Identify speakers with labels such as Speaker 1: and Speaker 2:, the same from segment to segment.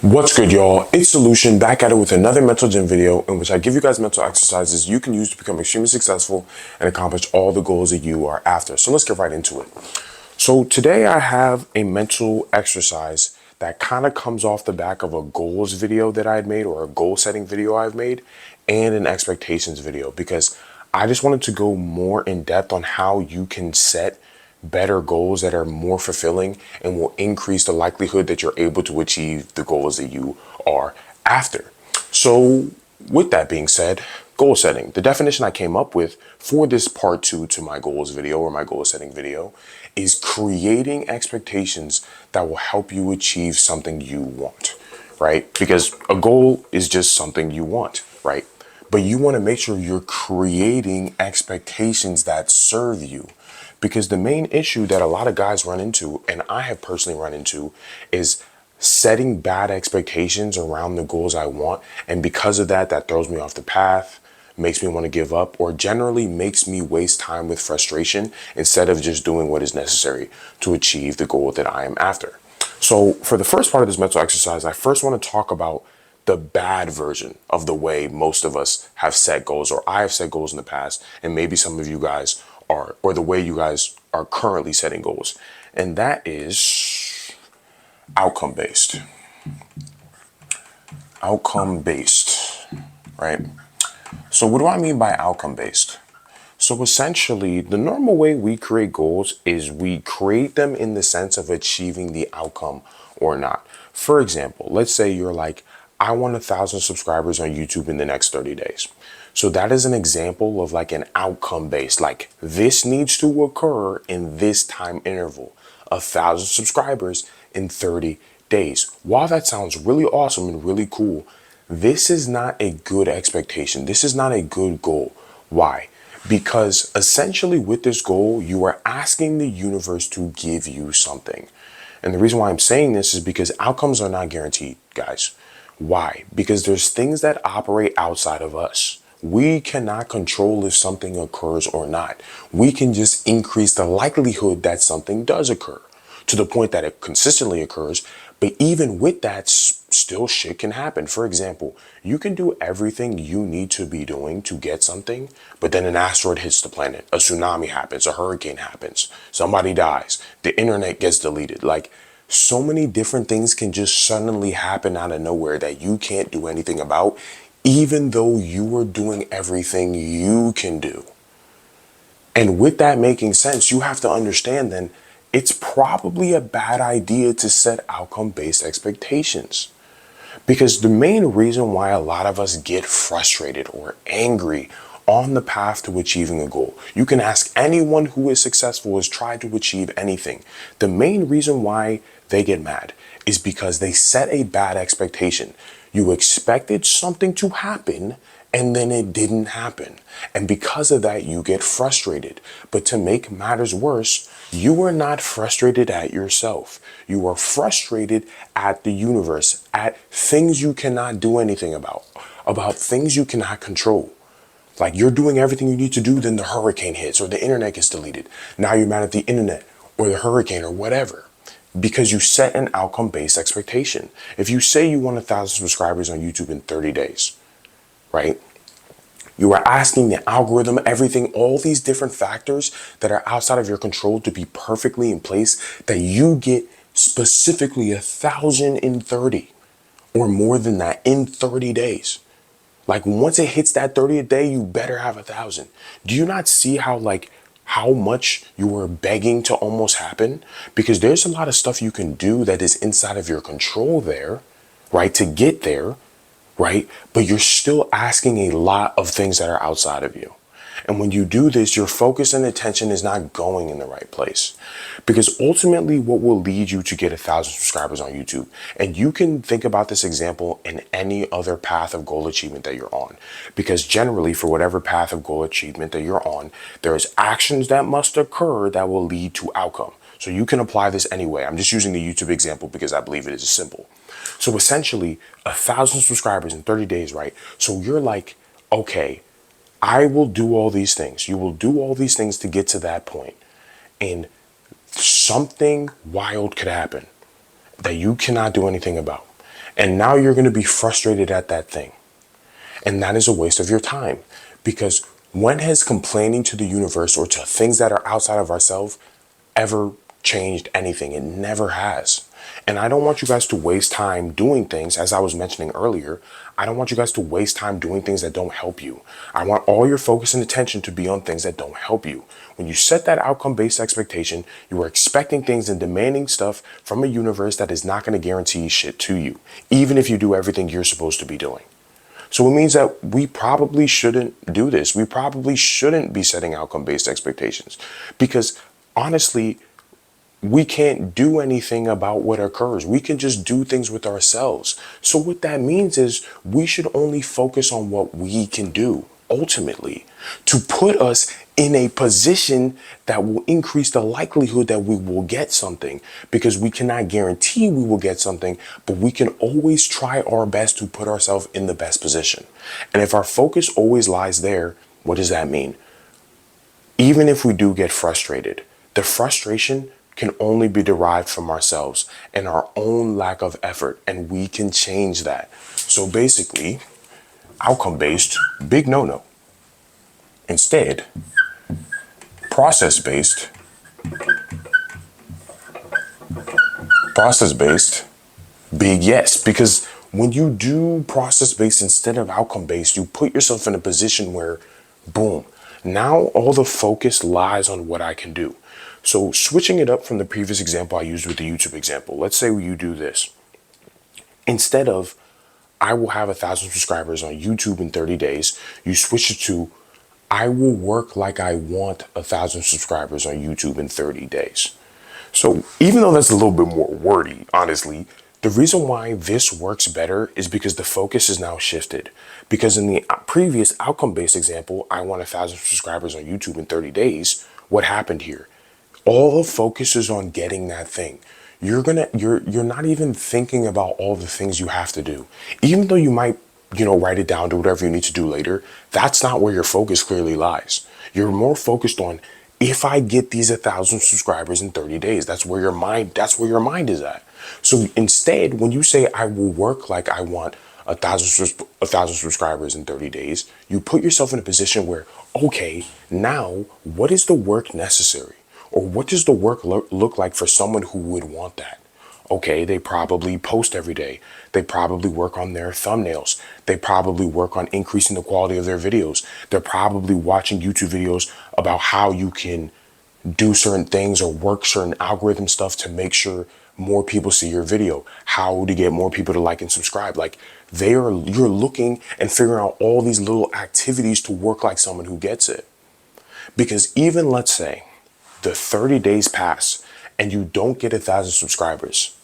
Speaker 1: What's good, y'all? It's Solution back at it with another mental gym video in which I give you guys mental exercises you can use to become extremely successful and accomplish all the goals that you are after. So let's get right into it. So today I have a mental exercise that kind of comes off the back of a goals video that I had made, or a goal setting video I've made, and an expectations video, because I just wanted to go more in depth on how you can set better goals that are more fulfilling and will increase the likelihood that you're able to achieve the goals that you are after. So with that being said, goal setting, the definition I came up with for this part 2 to my goals video, or my goal setting video, is creating expectations that will help you achieve something you want, right? Because a goal is just something you want, right? But you want to make sure you're creating expectations that serve you. Because the main issue that a lot of guys run into, and I have personally run into, is setting bad expectations around the goals I want. And because of that, that throws me off the path, makes me want to give up, or generally makes me waste time with frustration instead of just doing what is necessary to achieve the goal that I am after. So for the first part of this mental exercise, I first want to talk about the bad version of the way most of us have set goals, or I have set goals in the past, and maybe some of you guys are, or the way you guys are currently setting goals. And that is outcome based. Outcome based, right? So what do I mean by outcome based? So essentially, the normal way we create goals is we create them in the sense of achieving the outcome or not. For example, let's say you're like, I want 1,000 subscribers on YouTube in the next 30 days. So that is an example of like an outcome based, like this needs to occur in this time interval, 1,000 subscribers in 30 days. While that sounds really awesome and really cool, this is not a good expectation. This is not a good goal. Why? Because essentially with this goal, you are asking the universe to give you something. And the reason why I'm saying this is because outcomes are not guaranteed, guys. Why? Because there's things that operate outside of us. We cannot control if something occurs or not. We can just increase the likelihood that something does occur to the point that it consistently occurs. But even with that, still shit can happen. For example, you can do everything you need to be doing to get something, but then an asteroid hits the planet, a tsunami happens, a hurricane happens, somebody dies, the internet gets deleted. Like, so many different things can just suddenly happen out of nowhere that you can't do anything about, even though you are doing everything you can do. And with that making sense, you have to understand then it's probably a bad idea to set outcome-based expectations. Because the main reason why a lot of us get frustrated or angry on the path to achieving a goal, you can ask anyone who is successful, has tried to achieve anything. The main reason why they get mad is because they set a bad expectation. You expected something to happen and then it didn't happen. And because of that, you get frustrated. But to make matters worse, you are not frustrated at yourself. You are frustrated at the universe, at things you cannot do anything about things you cannot control. Like, you're doing everything you need to do, then the hurricane hits or the internet gets deleted. Now you're mad at the internet or the hurricane or whatever, because you set an outcome-based expectation. If you say you want 1,000 subscribers on YouTube in 30 days, right? You are asking the algorithm, everything, all these different factors that are outside of your control to be perfectly in place, that you get specifically 1,000 in 30 or more than that in 30 days. Like, once it hits that 30th day, you better have 1,000. Do you not see how much you are begging to almost happen? Because there's a lot of stuff you can do that is inside of your control there, right? To get there, right? But you're still asking a lot of things that are outside of you. And when you do this, your focus and attention is not going in the right place. Because ultimately, what will lead you to get 1,000 subscribers on YouTube, and you can think about this example in any other path of goal achievement that you're on. Because generally, for whatever path of goal achievement that you're on, there's actions that must occur that will lead to outcome. So you can apply this anyway. I'm just using the YouTube example because I believe it is simple. So essentially, 1,000 subscribers in 30 days, right? So you're like, okay, I will do all these things. You will do all these things to get to that point. And something wild could happen that you cannot do anything about. And now you're going to be frustrated at that thing. And that is a waste of your time, because when has complaining to the universe or to things that are outside of ourselves ever changed anything? It never has. And I don't want you guys to waste time doing things, as I was mentioning earlier. I don't want you guys to waste time doing things that don't help you. I want all your focus and attention to be on things that don't help you. When you set that outcome-based expectation, you are expecting things and demanding stuff from a universe that is not going to guarantee shit to you, even if you do everything you're supposed to be doing. So it means that we probably shouldn't do this. We probably shouldn't be setting outcome-based expectations, because honestly, we can't do anything about what occurs. We can just do things with ourselves. So what that means is we should only focus on what we can do ultimately, to put us in a position that will increase the likelihood that we will get something, because we cannot guarantee we will get something, but we can always try our best to put ourselves in the best position. And if our focus always lies there, what does that mean? Even if we do get frustrated, the frustration can only be derived from ourselves and our own lack of effort, and we can change that. So basically, outcome-based, big no-no. Instead, process-based, big yes. Because when you do process-based instead of outcome-based, you put yourself in a position where, boom, now all the focus lies on what I can do. So switching it up from the previous example I used with the YouTube example, let's say you do this. Instead of, I will have 1,000 subscribers on YouTube in 30 days, you switch it to, I will work like I want 1,000 subscribers on YouTube in 30 days. So even though that's a little bit more wordy, honestly, the reason why this works better is because the focus is now shifted. Because in the previous outcome-based example, I want 1,000 subscribers on YouTube in 30 days. What happened here? All the focus is on getting that thing. You're not even thinking about all the things you have to do. Even though you might, write it down, do whatever you need to do later, that's not where your focus clearly lies. You're more focused on, if I get these 1,000 subscribers in 30 days, that's where your mind is at. So instead, when you say I will work like I want 1,000 subscribers in 30 days, you put yourself in a position where, okay, now what is the work necessary? Or what does the work look like for someone who would want that? Okay, they probably post every day. They probably work on their thumbnails. They probably work on increasing the quality of their videos. They're probably watching YouTube videos about how you can do certain things or work certain algorithm stuff to make sure more people see your video, how to get more people to like and subscribe. Like you're looking and figuring out all these little activities to work like someone who gets it. Because even, let's say, the 30 days pass and you don't get 1,000 subscribers,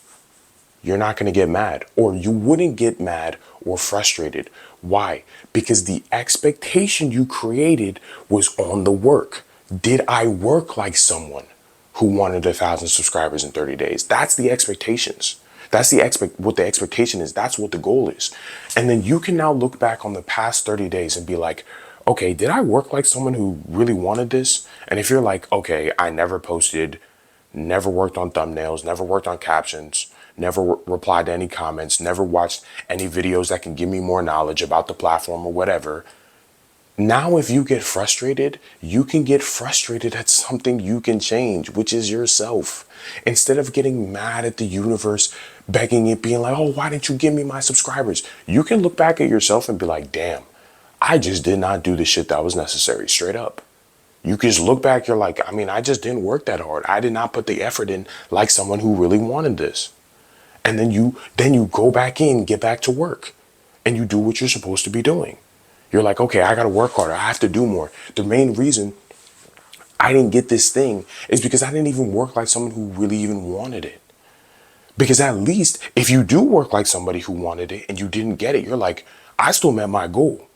Speaker 1: you're not going to get mad, or you wouldn't get mad or frustrated. Why? Because the expectation you created was on the work. Did I work like someone who wanted 1,000 subscribers in 30 days? That's the expectations. That's what the expectation is. That's what the goal is. And then you can now look back on the past 30 days and be like, okay, did I work like someone who really wanted this? And if you're like, okay, I never posted, never worked on thumbnails, never worked on captions, never replied to any comments, never watched any videos that can give me more knowledge about the platform or whatever. Now, if you get frustrated, you can get frustrated at something you can change, which is yourself. Instead of getting mad at the universe, begging it, being like, oh, why didn't you give me my subscribers? You can look back at yourself and be like, damn, I just did not do the shit that was necessary, straight up. You can just look back, you're like, I just didn't work that hard. I did not put the effort in like someone who really wanted this. And then you go back in, get back to work, and you do what you're supposed to be doing. You're like, okay, I got to work harder. I have to do more. The main reason I didn't get this thing is because I didn't even work like someone who really even wanted it. Because at least if you do work like somebody who wanted it and you didn't get it, you're like, I still met my goal.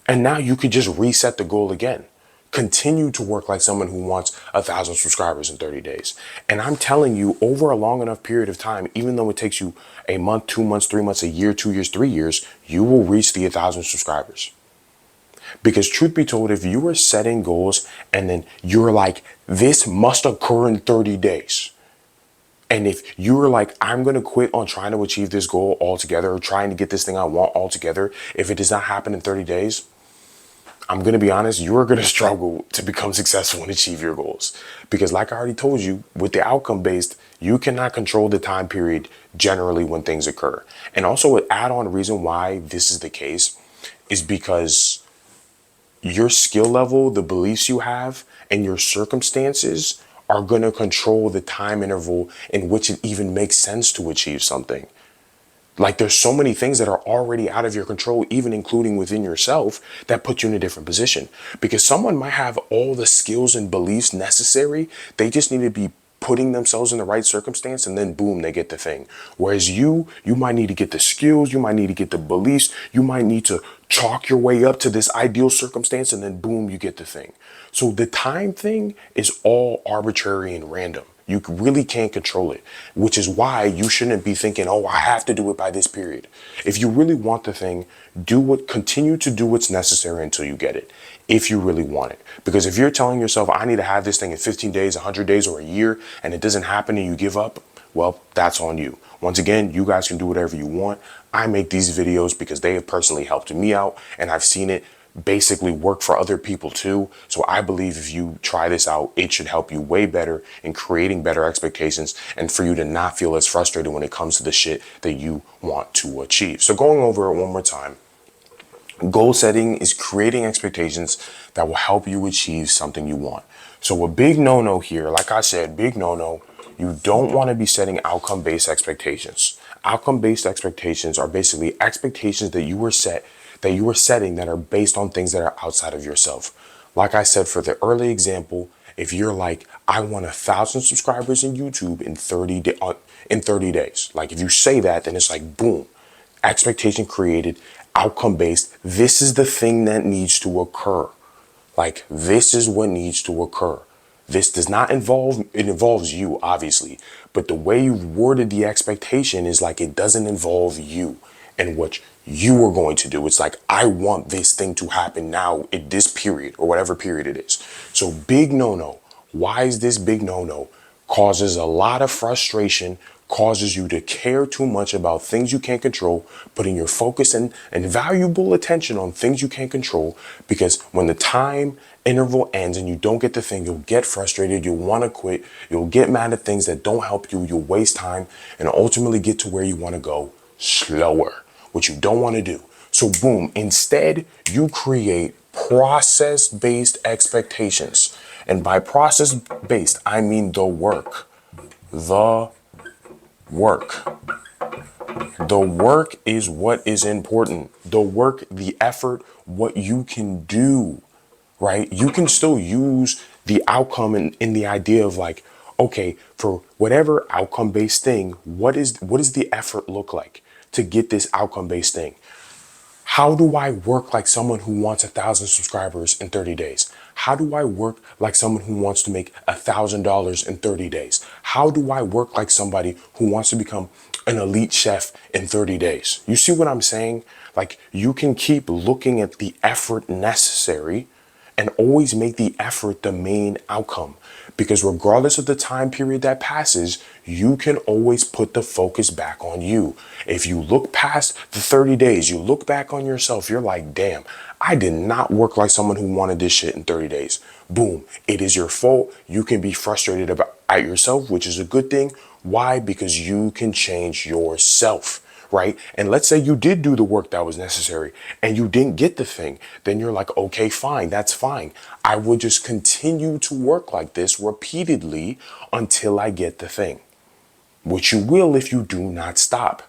Speaker 1: And now you could just reset the goal again. Continue to work like someone who wants 1,000 subscribers in 30 days. And I'm telling you, over a long enough period of time, even though it takes you a month, 2 months, 3 months, a year, 2 years, 3 years, you will reach the 1,000 subscribers. Because truth be told, if you were setting goals and then you're like, this must occur in 30 days, And if you're like, I'm going to quit on trying to achieve this goal altogether, or trying to get this thing I want altogether, if it does not happen in 30 days, I'm going to be honest, you're going to struggle to become successful and achieve your goals. Because like I already told you, with the outcome based, you cannot control the time period generally when things occur. And also an add-on reason why this is the case is because your skill level, the beliefs you have, and your circumstances are going to control the time interval in which it even makes sense to achieve something. Like there's so many things that are already out of your control, even including within yourself, that put you in a different position. Because someone might have all the skills and beliefs necessary. They just need to be putting themselves in the right circumstance, and then boom, they get the thing. Whereas you might need to get the skills, you might need to get the beliefs, you might need to chalk your way up to this ideal circumstance, and then boom, you get the thing. So the time thing is all arbitrary and random. You really can't control it, which is why you shouldn't be thinking, oh, I have to do it by this period. If you really want the thing, continue to do what's necessary until you get it, if you really want it. Because if you're telling yourself, I need to have this thing in 15 days, 100 days, or a year, and it doesn't happen and you give up, well, that's on you. Once again, you guys can do whatever you want. I make these videos because they have personally helped me out, and I've seen it basically work for other people too. So I believe if you try this out, it should help you way better in creating better expectations, and for you to not feel as frustrated when it comes to the shit that you want to achieve. So going over it one more time, goal setting is creating expectations that will help you achieve something you want. So a big no-no here, like I said, big no-no, you don't want to be setting outcome-based expectations. Outcome-based expectations are basically expectations that you were setting that are based on things that are outside of yourself. Like I said, for the early example, if you're like, I want 1,000 subscribers in YouTube in 30 days. Like if you say that, then it's like, boom, expectation created, outcome based. This is the thing that needs to occur. Like this is what needs to occur. This does not it involves you, obviously, but the way you've worded the expectation is like it doesn't involve you and what you are going to do. It's like, I want this thing to happen now in this period or whatever period it is. So big no-no. Why is this big no-no? Causes a lot of frustration, causes you to care too much about things you can't control, putting your focus and valuable attention on things you can't control, because when the time interval ends and you don't get the thing, you'll get frustrated, you'll want to quit, you'll get mad at things that don't help you, you'll waste time, and ultimately get to where you want to go slower, which you don't want to do. So boom, instead you create process-based expectations. And by process-based, I mean the work. The work. The work is what is important. The work, the effort, what you can do, right? You can still use the outcome in the idea of like, okay, for whatever outcome-based thing, what does the effort look like to get this outcome-based thing? How do I work like someone who wants 1,000 subscribers in 30 days? How do I work like someone who wants to make $1,000 in 30 days? How do I work like somebody who wants to become an elite chef in 30 days? You see what I'm saying? Like you can keep looking at the effort necessary and always make the effort the main outcome. Because regardless of the time period that passes, you can always put the focus back on you. If you look past the 30 days, you look back on yourself, you're like, damn, I did not work like someone who wanted this shit in 30 days. Boom, it is your fault. You can be frustrated at yourself, which is a good thing. Why? Because you can change yourself. Right? And let's say you did do the work that was necessary and you didn't get the thing. Then you're like, okay, fine, that's fine. I will just continue to work like this repeatedly until I get the thing, which you will if you do not stop.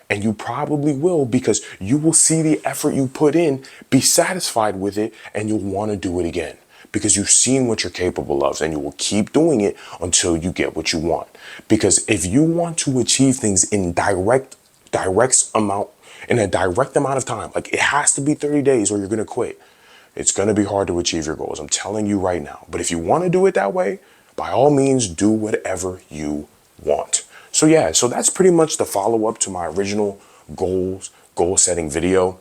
Speaker 1: And you probably will, because you will see the effort you put in, be satisfied with it, and you'll want to do it again because you've seen what you're capable of, and you will keep doing it until you get what you want. Because if you want to achieve things in a direct amount of time, like it has to be 30 days or you're going to quit. It's going to be hard to achieve your goals. I'm telling you right now. But if you want to do it that way, by all means, do whatever you want. So yeah, so that's pretty much the follow up to my original goal setting video.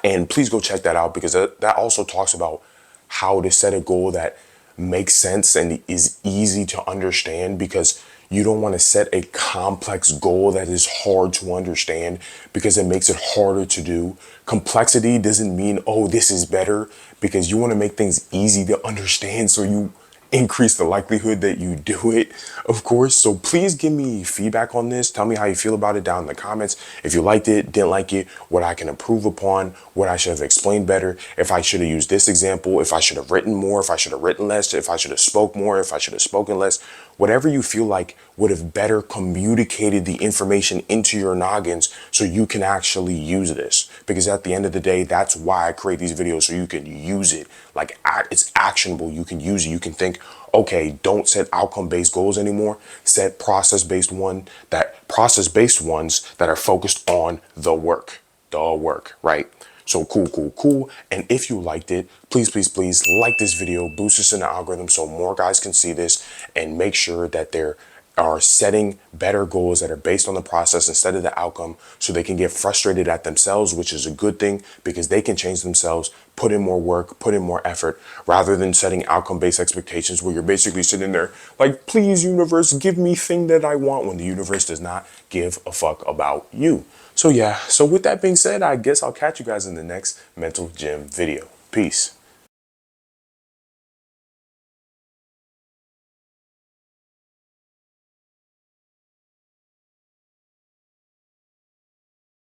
Speaker 1: And please go check that out, because that also talks about how to set a goal that makes sense and is easy to understand, because You don't want to set a complex goal that is hard to understand because it makes it harder to do. Complexity doesn't mean, oh, this is better, because you want to make things easy to understand so you increase the likelihood that you do it, of course. So please give me feedback on this. Tell me how you feel about it down in the comments. If you liked it, didn't like it, what I can improve upon, what I should have explained better, if I should have used this example, if I should have written more, if I should have written less, if I should have spoke more, if I should have spoken less, whatever you feel like would have better communicated the information into your noggins so you can actually use this. Because at the end of the day, that's why I create these videos, so you can use it. Like, it's actionable. You can use it. You can think, okay, don't set outcome-based goals anymore. Set process-based ones that are focused on the work, right? So cool. And if you liked it, please like this video, boost us in the algorithm so more guys can see this, and make sure that they're are setting better goals that are based on the process instead of the outcome, so they can get frustrated at themselves, which is a good thing because they can change themselves, put in more work, put in more effort, rather than setting outcome-based expectations where you're basically sitting there like, please universe, give me thing that I want, when the universe does not give a fuck about you. So yeah, so with that being said, I guess I'll catch you guys in the next Mental Gym video. Peace.